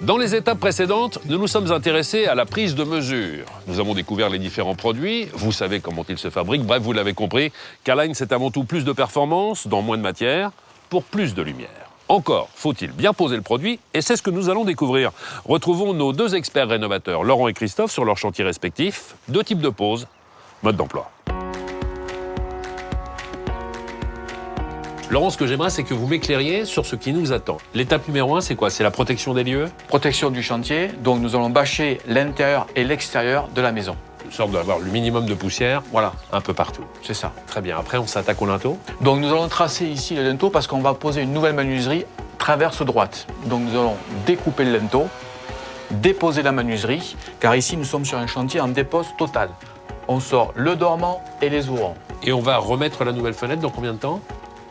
Dans les étapes précédentes, nous nous sommes intéressés à la prise de mesure. Nous avons découvert les différents produits, vous savez comment ils se fabriquent, bref, vous l'avez compris, K-Line, c'est avant tout plus de performance, dans moins de matière, pour plus de lumière. Encore faut-il bien poser le produit, et c'est ce que nous allons découvrir. Retrouvons nos deux experts rénovateurs, Laurent et Christophe, sur leurs chantiers respectifs. Deux types de pose, mode d'emploi. Laurent, ce que j'aimerais, c'est que vous m'éclairiez sur ce qui nous attend. L'étape numéro 1, c'est quoi? C'est la protection des lieux? Protection du chantier, donc nous allons bâcher l'intérieur et l'extérieur de la maison. Une sorte d'avoir le minimum de poussière, Voilà, un peu partout. c'est ça. Très bien, après on s'attaque au linteau. Donc nous allons tracer ici le linteau parce qu'on va poser une nouvelle menuiserie traverse droite. Donc nous allons découper le linteau, déposer la menuiserie, car ici nous sommes sur un chantier en dépose total. On sort le dormant et les ouvrants. Et on va remettre la nouvelle fenêtre dans combien de temps?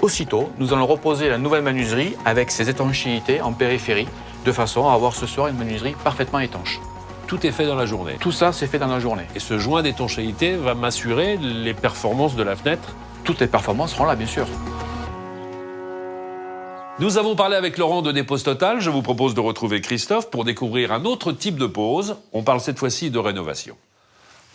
Aussitôt, nous allons reposer la nouvelle menuiserie avec ses étanchéités en périphérie, de façon à avoir ce soir une menuiserie parfaitement étanche. Tout est fait dans la journée. Tout ça, c'est fait dans la journée. Et ce joint d'étanchéité va m'assurer les performances de la fenêtre. Toutes les performances seront là, bien sûr. Nous avons parlé avec Laurent de dépose totale. Je vous propose de retrouver Christophe pour découvrir un autre type de pose. On parle cette fois-ci de rénovation.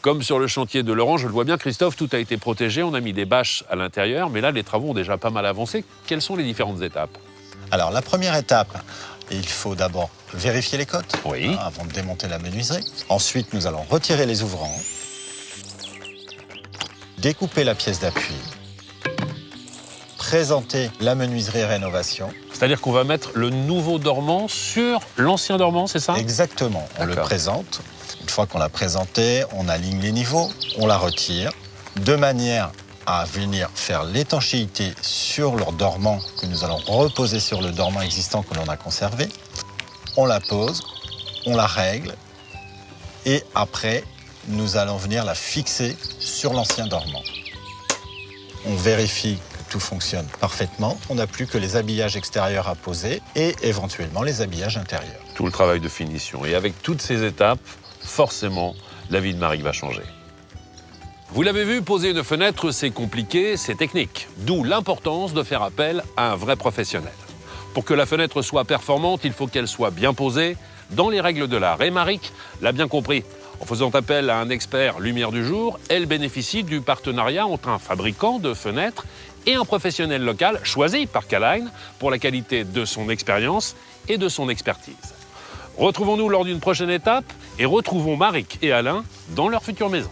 Comme sur le chantier de Laurent, je le vois bien, Christophe, tout a été protégé. On a mis des bâches à l'intérieur, mais là, les travaux ont déjà pas mal avancé. Quelles sont les différentes étapes? Alors, la première étape, il faut d'abord vérifier les côtes Oui. avant de démonter la menuiserie. Ensuite, nous allons retirer les ouvrants, découper la pièce d'appui, présenter la menuiserie rénovation. C'est-à-dire qu'on va mettre le nouveau dormant sur l'ancien dormant, c'est ça? Exactement, on le D'accord. présente. Une fois qu'on l'a présenté, on aligne les niveaux, on la retire, de manière à venir faire l'étanchéité sur leur dormant que nous allons reposer sur le dormant existant que l'on a conservé. On la pose, on la règle et après, nous allons venir la fixer sur l'ancien dormant. On vérifie que tout fonctionne parfaitement. On n'a plus que les habillages extérieurs à poser et éventuellement les habillages intérieurs. Tout le travail de finition. Et avec toutes ces étapes, forcément, la vie de Marie va changer. Vous l'avez vu, poser une fenêtre, c'est compliqué, c'est technique. D'où l'importance de faire appel à un vrai professionnel. Pour que la fenêtre soit performante, il faut qu'elle soit bien posée, dans les règles de l'art. Et Maric l'a bien compris. En faisant appel à un expert lumière du jour, elle bénéficie du partenariat entre un fabricant de fenêtres et un professionnel local choisi par K-Line pour la qualité de son expérience et de son expertise. Retrouvons-nous lors d'une prochaine étape et retrouvons Maric et Alain dans leur future maison.